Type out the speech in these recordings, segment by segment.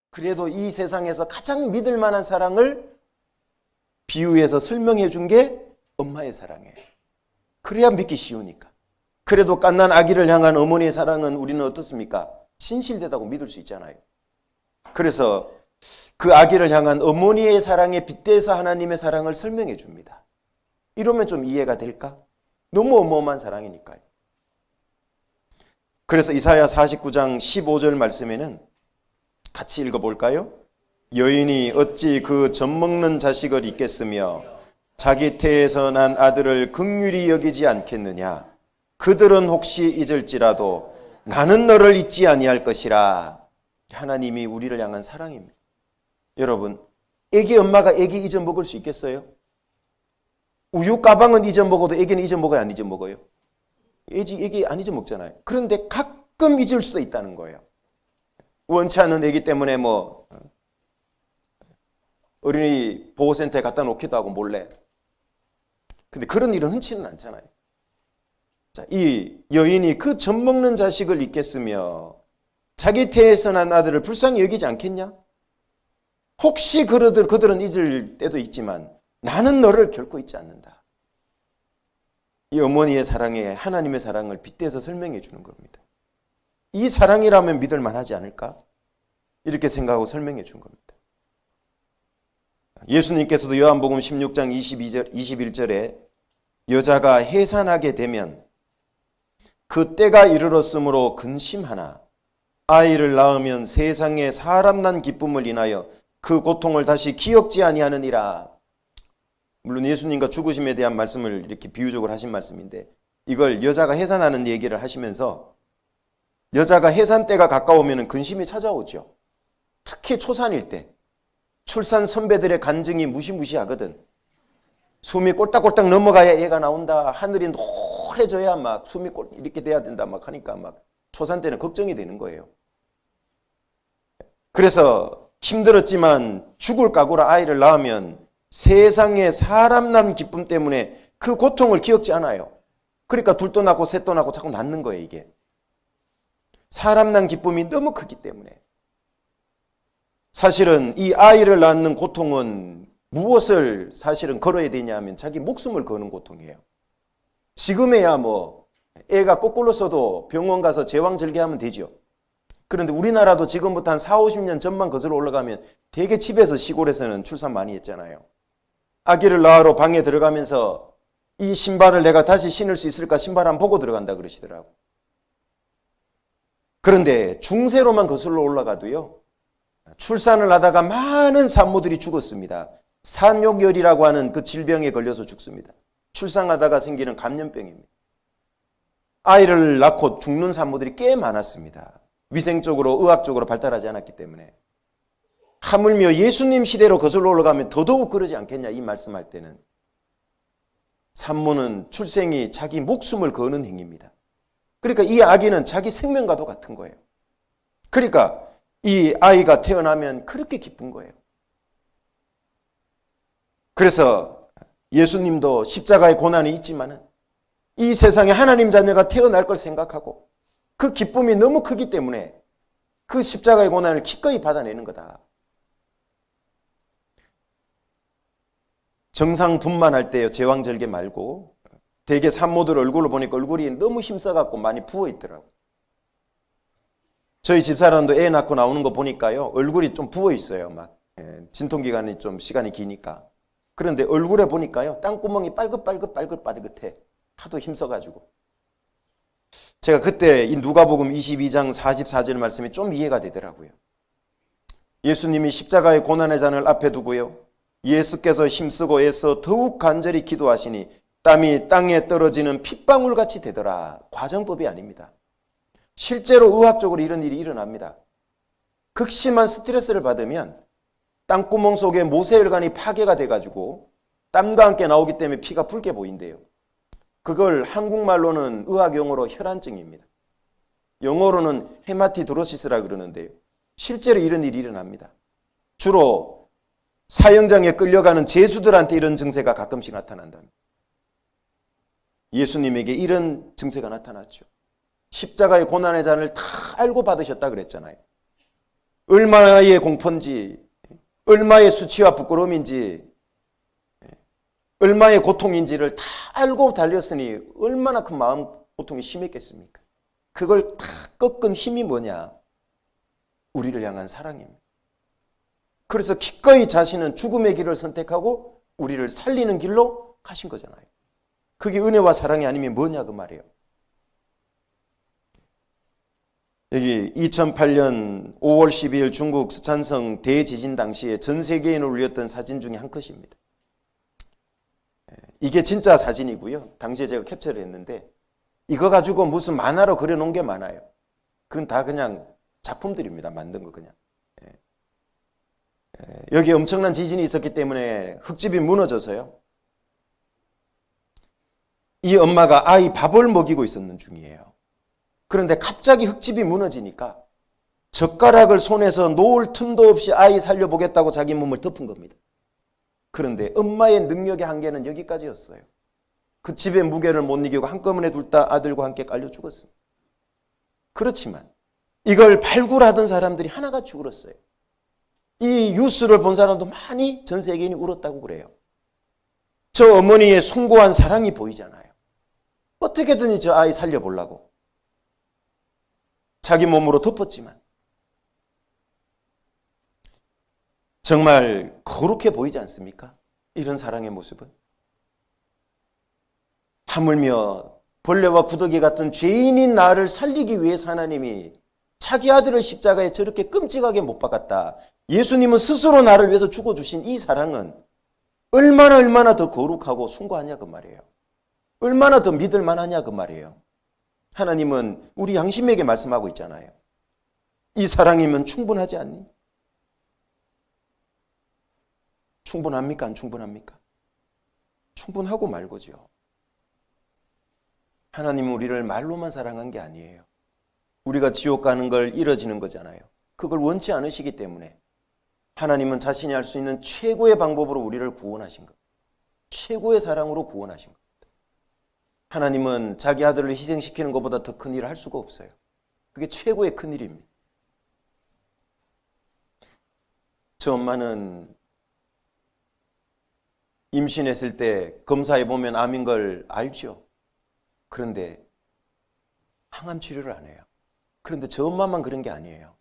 그래도 이 세상에서 가장 믿을 만한 사랑을 비유해서 설명해 준 게 엄마의 사랑이에요. 그래야 믿기 쉬우니까. 그래도 갓난 아기를 향한 어머니의 사랑은 우리는 어떻습니까? 진실되다고 믿을 수 있잖아요. 그래서 그 아기를 향한 어머니의 사랑에 빗대서 하나님의 사랑을 설명해 줍니다. 이러면 좀 이해가 될까? 너무 어마어마한 사랑이니까요. 그래서 이사야 49장 15절 말씀에는 같이 읽어볼까요? 여인이 어찌 그 젖먹는 자식을 잊겠으며 자기 태에서 난 아들을 긍휼히 여기지 않겠느냐. 그들은 혹시 잊을지라도 나는 너를 잊지 아니할 것이라. 하나님이 우리를 향한 사랑입니다. 여러분, 애기 엄마가 애기 잊어먹을 수 있겠어요? 우유 가방은 잊어먹어도 애기는 잊어먹어요, 안 잊어먹어요? 애기 안 잊어먹잖아요. 그런데 가끔 잊을 수도 있다는 거예요. 원치 않는 애기 때문에 뭐 어린이 보호센터에 갖다 놓기도 하고 몰래. 근데 그런 일은 흔치는 않잖아요. 자, 이 여인이 그 젖먹는 자식을 잊겠으며 자기 태에서 난 아들을 불쌍히 여기지 않겠냐? 혹시 그들은 잊을 때도 있지만 나는 너를 결코 잊지 않는다. 이 어머니의 사랑에 하나님의 사랑을 빗대서 설명해 주는 겁니다. 이 사랑이라면 믿을 만하지 않을까? 이렇게 생각하고 설명해 준 겁니다. 예수님께서도 요한복음 16장 21절에 여자가 해산하게 되면 그 때가 이르렀으므로 근심하나 아이를 낳으면 세상에 사람 난 기쁨을 인하여 그 고통을 다시 기억지 아니하느니라. 물론 예수님과 죽으심에 대한 말씀을 이렇게 비유적으로 하신 말씀인데 이걸 여자가 해산하는 얘기를 하시면서 여자가 해산 때가 가까우면 근심이 찾아오죠. 특히 초산일 때 출산 선배들의 간증이 무시무시하거든. 숨이 꼴딱꼴딱 넘어가야 애가 나온다. 하늘이 노래져야 막 숨이 이렇게 돼야 된다 막 하니까 막 초산 때는 걱정이 되는 거예요. 그래서 힘들었지만 죽을 각오로 아이를 낳으면 세상에 사람 난 기쁨 때문에 그 고통을 기억지 않아요. 그러니까 둘도 낳고 셋도 낳고 자꾸 낳는 거예요, 이게. 사람 난 기쁨이 너무 크기 때문에. 사실은 이 아이를 낳는 고통은 무엇을 사실은 걸어야 되냐 하면 자기 목숨을 거는 고통이에요. 지금에야 뭐 애가 거꾸로 써도 병원 가서 제왕절개하면 되죠. 그런데 우리나라도 지금부터 한 4, 50년 전만 거슬러 올라가면 되게 집에서 시골에서는 출산 많이 했잖아요. 아기를 낳으러 방에 들어가면서 이 신발을 내가 다시 신을 수 있을까 신발 한번 보고 들어간다 그러시더라고. 그런데 중세로만 거슬러 올라가도요. 출산을 하다가 많은 산모들이 죽었습니다. 산욕열이라고 하는 그 질병에 걸려서 죽습니다. 출산하다가 생기는 감염병입니다. 아이를 낳고 죽는 산모들이 꽤 많았습니다. 위생적으로 의학적으로 발달하지 않았기 때문에. 하물며 예수님 시대로 거슬러 올라가면 더더욱 그러지 않겠냐 이 말씀할 때는. 산모는 출생이 자기 목숨을 거는 행위입니다. 그러니까 이 아기는 자기 생명과도 같은 거예요. 그러니까 이 아이가 태어나면 그렇게 기쁜 거예요. 그래서 예수님도 십자가의 고난이 있지만은 이 세상에 하나님 자녀가 태어날 걸 생각하고 그 기쁨이 너무 크기 때문에 그 십자가의 고난을 기꺼이 받아내는 거다. 정상 분만할 때요, 제왕절개 말고 대개 산모들 얼굴을 보니까 얼굴이 너무 힘써갖고 많이 부어있더라고. 저희 집사람도 애 낳고 나오는 거 보니까요, 얼굴이 좀 부어있어요. 막 진통기간이 좀 시간이 기니까. 그런데 얼굴에 보니까요, 땅구멍이 빨긋해. 하도 힘써가지고. 제가 그때 이 누가복음 22장 44절 말씀이 좀 이해가 되더라고요. 예수님이 십자가의 고난의 잔을 앞에 두고요. 예수께서 힘쓰고 애써 더욱 간절히 기도하시니 땀이 땅에 떨어지는 핏방울같이 되더라. 과정법이 아닙니다. 실제로 의학적으로 이런 일이 일어납니다. 극심한 스트레스를 받으면 땅구멍 속에 모세혈관이 파괴가 돼가지고 땀과 함께 나오기 때문에 피가 붉게 보인대요. 그걸 한국말로는 의학용어로 혈안증입니다. 영어로는 헤마티드로시스라 그러는데요. 실제로 이런 일이 일어납니다. 주로 사형장에 끌려가는 죄수들한테 이런 증세가 가끔씩 나타난답니다. 예수님에게 이런 증세가 나타났죠. 십자가의 고난의 잔을 다 알고 받으셨다 그랬잖아요. 얼마의 공포인지, 얼마의 수치와 부끄러움인지, 얼마의 고통인지를 다 알고 달렸으니 얼마나 그 마음 고통이 심했겠습니까? 그걸 다 꺾은 힘이 뭐냐? 우리를 향한 사랑입니다. 그래서 기꺼이 자신은 죽음의 길을 선택하고 우리를 살리는 길로 가신 거잖아요. 그게 은혜와 사랑이 아니면 뭐냐 그 말이에요. 여기 2008년 5월 12일 중국 스촨성 대지진 당시에 전 세계인을 울렸던 사진 중에 한 컷입니다. 이게 진짜 사진이고요. 당시에 제가 캡처를 했는데 이거 가지고 무슨 만화로 그려놓은 게 많아요. 그건 다 그냥 작품들입니다. 만든 거 그냥. 여기 엄청난 지진이 있었기 때문에 흙집이 무너져서요. 이 엄마가 아이 밥을 먹이고 있었는 중이에요. 그런데 갑자기 흙집이 무너지니까 젓가락을 손에서 놓을 틈도 없이 아이 살려보겠다고 자기 몸을 덮은 겁니다. 그런데 엄마의 능력의 한계는 여기까지였어요. 그 집의 무게를 못 이기고 한꺼번에 둘 다 아들과 함께 깔려 죽었습니다. 그렇지만 이걸 발굴하던 사람들이 하나같이 울었어요. 이 뉴스를 본 사람도 많이 전 세계인이 울었다고 그래요. 저 어머니의 숭고한 사랑이 보이잖아요. 어떻게든 저 아이 살려보려고 자기 몸으로 덮었지만 정말 거룩해 보이지 않습니까? 이런 사랑의 모습은. 하물며 벌레와 구더기 같은 죄인인 나를 살리기 위해서 하나님이 자기 아들을 십자가에 저렇게 끔찍하게 못 박았다. 예수님은 스스로 나를 위해서 죽어주신 이 사랑은 얼마나 더 거룩하고 숭고하냐 그 말이에요. 얼마나 더 믿을 만하냐 그 말이에요. 하나님은 우리 양심에게 말씀하고 있잖아요. 이 사랑이면 충분하지 않니? 충분합니까? 안 충분합니까? 충분하고 말고죠. 하나님은 우리를 말로만 사랑한 게 아니에요. 우리가 지옥 가는 걸 잃어지는 거잖아요. 그걸 원치 않으시기 때문에 하나님은 자신이 할 수 있는 최고의 방법으로 우리를 구원하신 것. 최고의 사랑으로 구원하신 겁니다. 하나님은 자기 아들을 희생시키는 것보다 더 큰 일을 할 수가 없어요. 그게 최고의 큰 일입니다. 저 엄마는 임신했을 때 검사해보면 암인 걸 알죠. 그런데 항암 치료를 안 해요. 그런데 저 엄마만 그런 게 아니에요.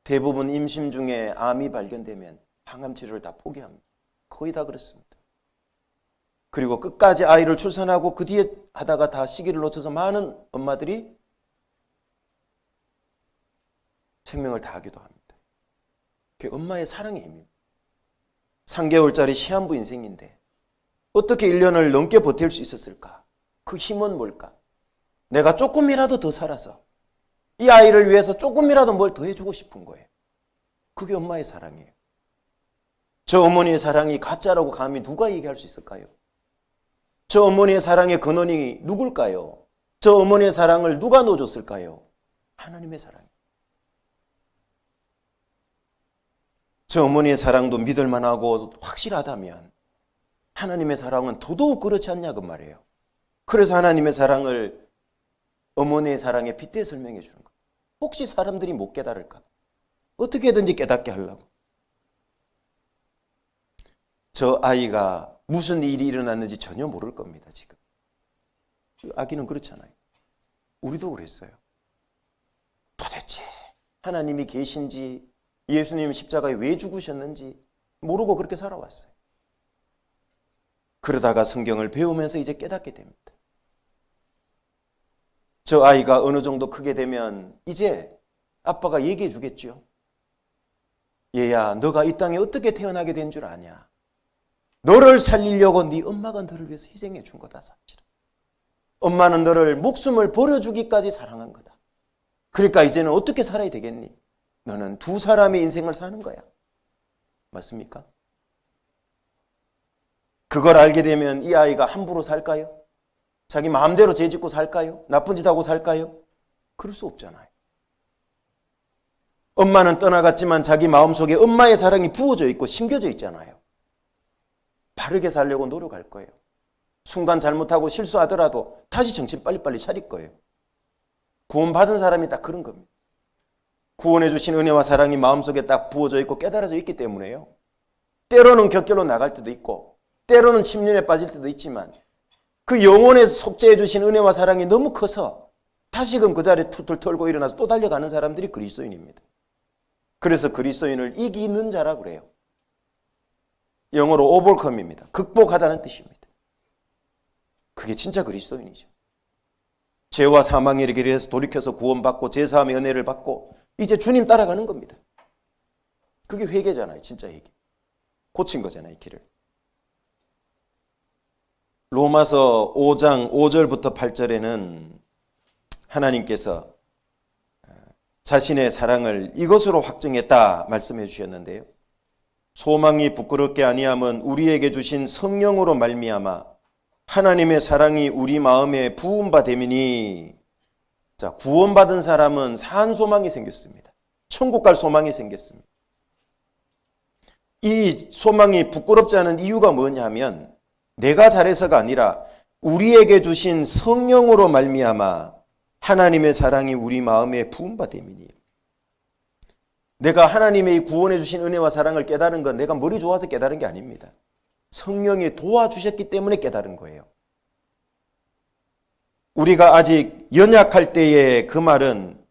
대부분 임신 중에 암이 발견되면 항암 치료를 다 포기합니다. 거의 다 그렇습니다. 그리고 끝까지 아이를 출산하고 그 뒤에 하다가 다 시기를 놓쳐서 많은 엄마들이 생명을 다하기도 합니다. 그게 엄마의 사랑의 힘입니다. 3개월짜리 시한부 인생인데 어떻게 1년을 넘게 버틸 수 있었을까? 그 힘은 뭘까? 내가 조금이라도 더 살아서 이 아이를 위해서 조금이라도 뭘 더 해주고 싶은 거예요. 그게 엄마의 사랑이에요. 저 어머니의 사랑이 가짜라고 감히 누가 얘기할 수 있을까요? 저 어머니의 사랑의 근원이 누굴까요? 저 어머니의 사랑을 누가 넣어줬을까요? 하나님의 사랑이에요. 저 어머니의 사랑도 믿을 만하고 확실하다면 하나님의 사랑은 더더욱 그렇지 않냐 그 말이에요. 그래서 하나님의 사랑을 어머니의 사랑에 빗대 설명해 주는 거예요. 혹시 사람들이 못 깨달을까? 어떻게든지 깨닫게 하려고. 저 아이가 무슨 일이 일어났는지 전혀 모를 겁니다. 지금 아기는 그렇잖아요. 우리도 그랬어요. 도대체 하나님이 계신지 예수님 십자가에 왜 죽으셨는지 모르고 그렇게 살아왔어요. 그러다가 성경을 배우면서 이제 깨닫게 됩니다. 저 아이가 어느 정도 크게 되면 이제 아빠가 얘기해 주겠죠. 얘야, 너가 이 땅에 어떻게 태어나게 된 줄 아냐? 너를 살리려고 네 엄마가 너를 위해서 희생해 준 거다. 사실은. 엄마는 너를 목숨을 버려주기까지 사랑한 거다. 그러니까 이제는 어떻게 살아야 되겠니? 너는 두 사람의 인생을 사는 거야. 맞습니까? 그걸 알게 되면 이 아이가 함부로 살까요? 자기 마음대로 죄짓고 살까요? 나쁜 짓 하고 살까요? 그럴 수 없잖아요. 엄마는 떠나갔지만 자기 마음속에 엄마의 사랑이 부어져 있고 심겨져 있잖아요. 바르게 살려고 노력할 거예요. 순간 잘못하고 실수하더라도 다시 정신 빨리빨리 차릴 거예요. 구원받은 사람이 딱 그런 겁니다. 구원해 주신 은혜와 사랑이 마음속에 딱 부어져 있고 깨달아져 있기 때문에요. 때로는 격결로 나갈 때도 있고 때로는 침륜에 빠질 때도 있지만 그 영혼에 속죄해 주신 은혜와 사랑이 너무 커서 다시금 그 자리에 툴툴 털고 일어나서 또 달려가는 사람들이 그리스도인입니다. 그래서 그리스도인을 이기는 자라고 그래요. 영어로 overcome입니다. 극복하다는 뜻입니다. 그게 진짜 그리스도인이죠. 죄와 사망의 길에서 돌이켜서 구원받고 제사함의 은혜를 받고 이제 주님 따라가는 겁니다. 그게 회개잖아요. 진짜 회개. 고친 거잖아요. 이 길을. 로마서 5장 5절부터 8절에는 하나님께서 자신의 사랑을 이것으로 확증했다 말씀해 주셨는데요. 소망이 부끄럽게 아니함은 우리에게 주신 성령으로 말미암아 하나님의 사랑이 우리 마음에 부은 바 됨이니. 자, 구원받은 사람은 산 소망이 생겼습니다. 천국 갈 소망이 생겼습니다. 이 소망이 부끄럽지 않은 이유가 뭐냐면 내가 잘해서가 아니라 우리에게 주신 성령으로 말미암아 하나님의 사랑이 우리 마음에 부은 바 됨이니. 내가 하나님의 구원해 주신 은혜와 사랑을 깨달은 건 내가 머리 좋아서 깨달은 게 아닙니다. 성령이 도와주셨기 때문에 깨달은 거예요. 우리가 아직 연약할 때의 그 말은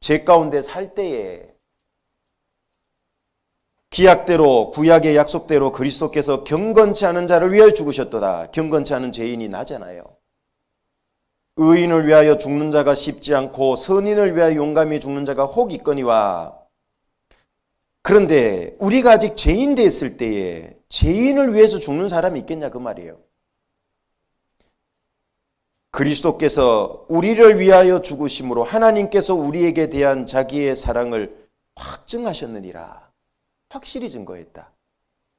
죄 가운데 살 때에 기약대로 구약의 약속대로 그리스도께서 경건치 않은 자를 위하여 죽으셨도다. 경건치 않은 죄인이 나잖아요. 의인을 위하여 죽는 자가 쉽지 않고 선인을 위하여 용감히 죽는 자가 혹 있거니와. 그런데 우리가 아직 죄인 됐을 때에 죄인을 위해서 죽는 사람이 있겠냐 그 말이에요. 그리스도께서 우리를 위하여 죽으심으로 하나님께서 우리에게 대한 자기의 사랑을 확증하셨느니라. 확실히 증거했다.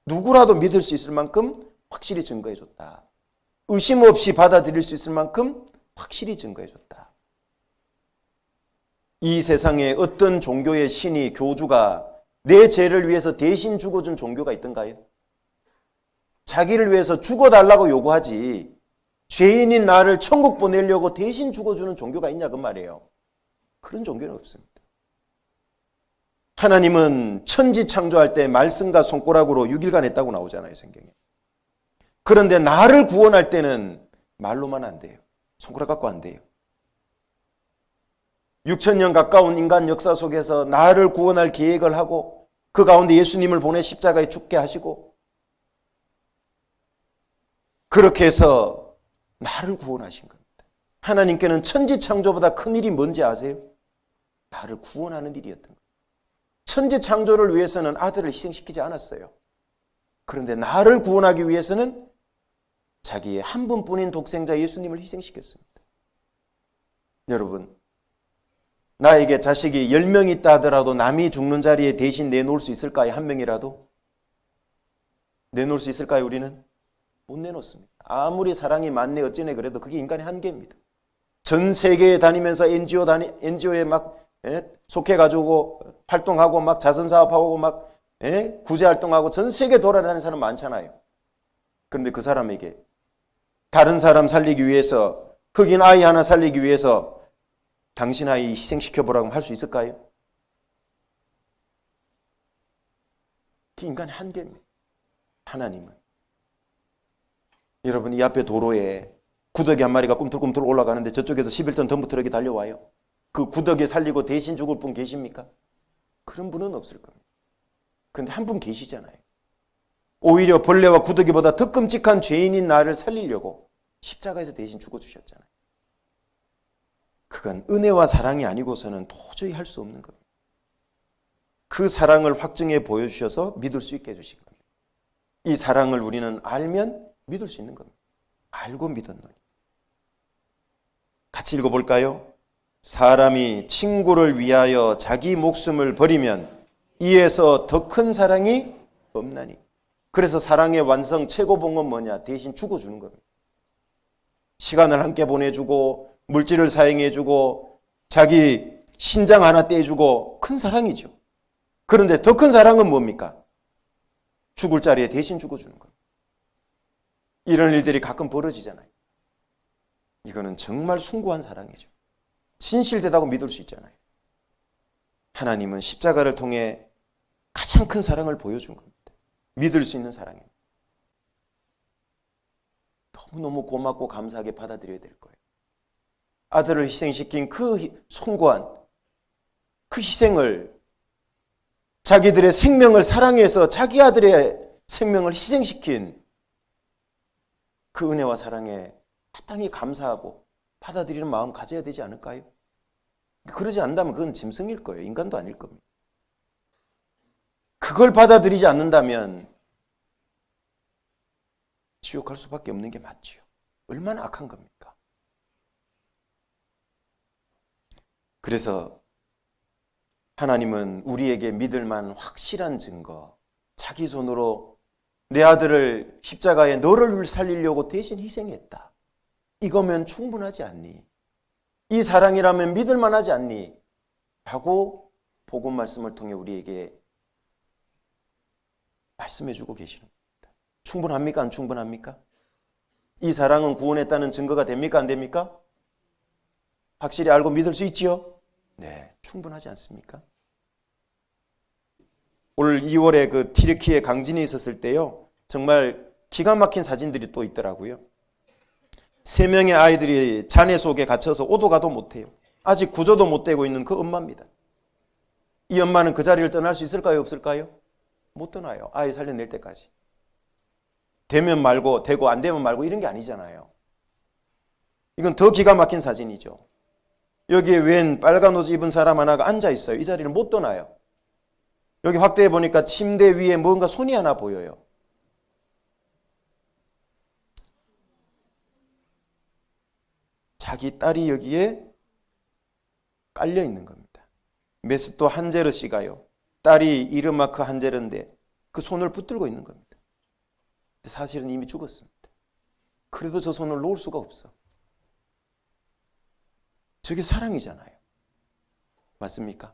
누구라도 믿을 수 있을 만큼 확실히 증거해줬다. 의심 없이 받아들일 수 있을 만큼 확실히 증거해줬다. 이 세상에 어떤 종교의 신이 교주가 내 죄를 위해서 대신 죽어준 종교가 있던가요? 자기를 위해서 죽어달라고 요구하지 죄인인 나를 천국 보내려고 대신 죽어주는 종교가 있냐 그 말이에요. 그런 종교는 없습니다. 하나님은 천지 창조할 때 말씀과 손가락으로 6일간 했다고 나오잖아요 성경에. 그런데 나를 구원할 때는 말로만 안 돼요. 손가락 갖고 안 돼요. 6,000년 가까운 인간 역사 속에서 나를 구원할 계획을 하고 그 가운데 예수님을 보내 십자가에 죽게 하시고 그렇게 해서 나를 구원하신 겁니다. 하나님께는 천지 창조보다 큰 일이 뭔지 아세요? 나를 구원하는 일이었던 거예요. 천지 창조를 위해서는 아들을 희생시키지 않았어요. 그런데 나를 구원하기 위해서는 자기의 한 분뿐인 독생자 예수님을 희생시켰습니다. 여러분, 나에게 자식이 10명 있다 하더라도 남이 죽는 자리에 대신 내놓을 수 있을까요? 한 명이라도? 내놓을 수 있을까요? 우리는? 못 내놓습니다. 아무리 사랑이 많네 어찌네 그래도 그게 인간의 한계입니다. 전 세계에 다니면서 NGO에 막 속해가지고 활동하고 막 자선사업하고 막 구제활동하고 전 세계 돌아다니는 사람 많잖아요. 그런데 그 사람에게 다른 사람 살리기 위해서 흑인 아이 하나 살리기 위해서 당신 아이 희생시켜보라고 할 수 있을까요? 그게 인간의 한계입니다. 하나님은 여러분 이 앞에 도로에 구더기 한 마리가 꿈틀꿈틀 올라가는데 저쪽에서 11톤 덤프트럭이 달려와요. 그 구더기 살리고 대신 죽을 분 계십니까? 그런 분은 없을 겁니다. 그런데 한 분 계시잖아요. 오히려 벌레와 구더기보다 더 끔찍한 죄인인 나를 살리려고 십자가에서 대신 죽어주셨잖아요. 그건 은혜와 사랑이 아니고서는 도저히 할 수 없는 겁니다. 그 사랑을 확증해 보여주셔서 믿을 수 있게 해주신 겁니다. 이 사랑을 우리는 알면 믿을 수 있는 겁니다. 알고 믿었노니. 같이 읽어볼까요? 사람이 친구를 위하여 자기 목숨을 버리면 이에서 더 큰 사랑이 없나니. 그래서 사랑의 완성 최고봉은 뭐냐? 대신 죽어주는 겁니다. 시간을 함께 보내주고 물질을 사용해주고 자기 신장 하나 떼주고 큰 사랑이죠. 그런데 더 큰 사랑은 뭡니까? 죽을 자리에 대신 죽어주는 겁니다. 이런 일들이 가끔 벌어지잖아요. 이거는 정말 숭고한 사랑이죠. 진실되다고 믿을 수 있잖아요. 하나님은 십자가를 통해 가장 큰 사랑을 보여준 겁니다. 믿을 수 있는 사랑입니다. 너무너무 고맙고 감사하게 받아들여야 될 거예요. 아들을 희생시킨 그 숭고한 그 희생을, 자기들의 생명을 사랑해서 자기 아들의 생명을 희생시킨 그 은혜와 사랑에 마땅히 감사하고 받아들이는 마음 가져야 되지 않을까요? 그러지 않는다면 그건 짐승일 거예요. 인간도 아닐 겁니다. 그걸 받아들이지 않는다면 지옥 갈 수밖에 없는 게 맞지요. 얼마나 악한 겁니까? 그래서 하나님은 우리에게 믿을 만한 확실한 증거, 자기 손으로 내 아들을 십자가에 너를 살리려고 대신 희생했다. 이거면 충분하지 않니? 이 사랑이라면 믿을 만하지 않니? 라고 복음 말씀을 통해 우리에게 말씀해 주고 계시는 겁니다. 충분합니까? 안 충분합니까? 이 사랑은 구원했다는 증거가 됩니까? 안 됩니까? 확실히 알고 믿을 수 있지요? 네, 충분하지 않습니까? 올 2월에 그 튀르키예 강진이 있었을 때요, 정말 기가 막힌 사진들이 또 있더라고요. 3명의 아이들이 잔해 속에 갇혀서 오도 가도 못해요. 아직 구조도 못 되고 있는 그 엄마입니다. 이 엄마는 그 자리를 떠날 수 있을까요? 없을까요? 못 떠나요. 아이 살려낼 때까지. 되면 말고, 되고 안 되면 말고 이런 게 아니잖아요. 이건 더 기가 막힌 사진이죠. 여기에 웬 빨간 옷 입은 사람 하나가 앉아 있어요. 이 자리를 못 떠나요. 여기 확대해 보니까 침대 위에 뭔가 손이 하나 보여요. 자기 딸이 여기에 깔려 있는 겁니다. 메스토 한제르 씨가요, 딸이 이르마크 한제르인데 그 손을 붙들고 있는 겁니다. 사실은 이미 죽었습니다. 그래도 저 손을 놓을 수가 없어. 저게 사랑이잖아요. 맞습니까?